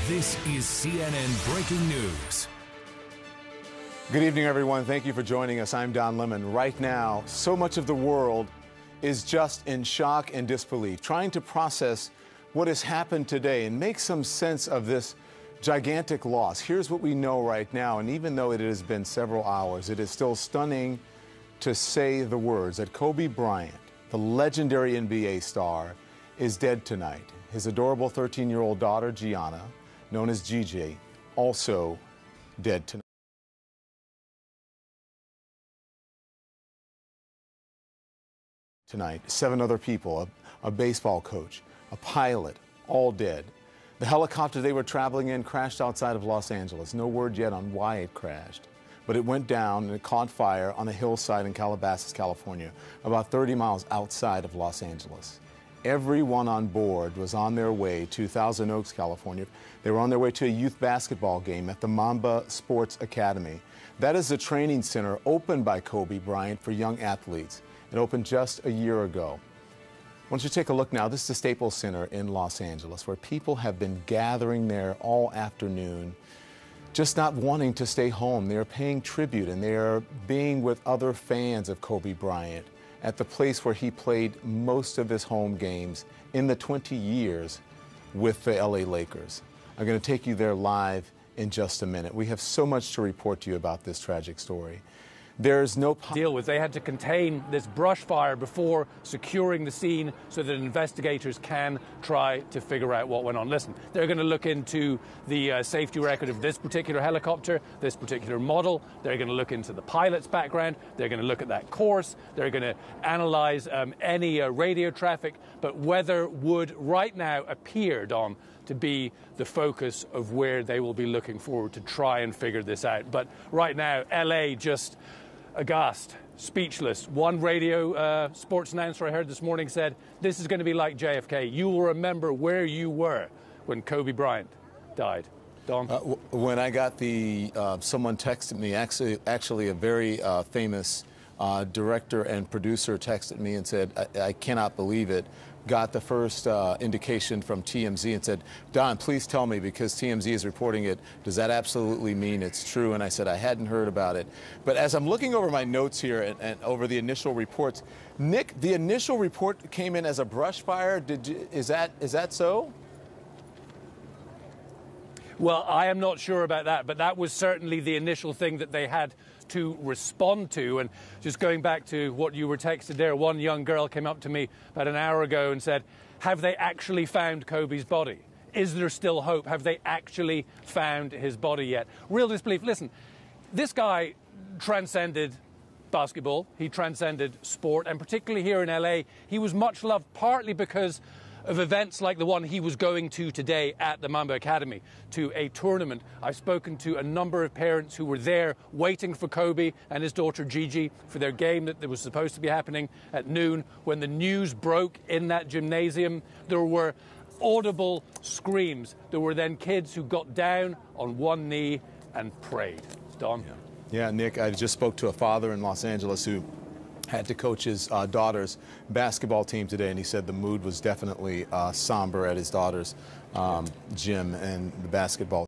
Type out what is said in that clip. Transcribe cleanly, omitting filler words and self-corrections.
This is CNN Breaking News. Good evening, everyone. Thank you for joining us. I'm Don Lemon. Right now, so much of the world is just in shock and disbelief, trying to process what has happened today and make some sense of this gigantic loss. Here's what we know right now, and even though it has been several hours, it is still stunning to say the words that Kobe Bryant, the legendary NBA star, is dead tonight. His adorable 13-year-old daughter, Gianna, known as Gigi, also dead tonight. 7 other people, a baseball coach, a pilot, all dead. The helicopter they were traveling in crashed outside of Los Angeles. No word yet on why it crashed, but it went down and it caught fire on a hillside in Calabasas, California, about 30 miles outside of Los Angeles. Everyone on board was on their way to Thousand Oaks, California. They were on their way to a youth basketball game at the Mamba Sports Academy. That is a training center opened by Kobe Bryant for young athletes. It opened just a year ago. I want you to take a look now. This is the Staples Center in Los Angeles, where people have been gathering there all afternoon, just not wanting to stay home. They're paying tribute, and they're being with other fans of Kobe Bryant at the place where he played most of his home games in the 20 years with the LA Lakers. I'm going to take you there live in just a minute. We have so much to report to you about this tragic story. There's no deal with. They had to contain this brush fire before securing the scene so that investigators can try to figure out what went on. Listen, they're going to look into the safety record of this particular helicopter, this particular model. They're going to look into the pilot's background. They're going to look at that course. They're going to analyze any radio traffic. But weather would right now appear, Don, to be the focus of where they will be looking forward to try and figure this out. But right now, LA just aghast, speechless. One radio sports announcer I heard this morning said, this is going to be like JFK. You will remember where you were when Kobe Bryant died. Don? When I got the, someone texted me, actually a very famous director and producer texted me and said, I cannot believe it. Got the first indication from TMZ and said, Don, please tell me, because TMZ is reporting it, does that absolutely mean it's true? And I said, I hadn't heard about it. But as I'm looking over my notes here and over the initial reports, Nick, the initial report came in as a brush fire. Is that so? Well, I am not sure about that, but that was certainly the initial thing that they had to respond to. And just going back to what you were texted there, one young girl came up to me about an hour ago and said, have they actually found Kobe's body? Is there still hope? Have they actually found his body yet? Real disbelief. Listen, this guy transcended basketball. He transcended sport, and particularly here in LA, he was much loved partly because of events like the one he was going to today at the Mamba Academy, to a tournament. I've spoken to a number of parents who were there waiting for Kobe and his daughter Gigi for their game that was supposed to be happening at noon. When the news broke in that gymnasium, there were audible screams. There were then kids who got down on one knee and prayed. Don? Yeah, Nick, I just spoke to a father in Los Angeles who had to coach his daughter's basketball team today, and he said the mood was definitely somber at his daughter's gym and the basketball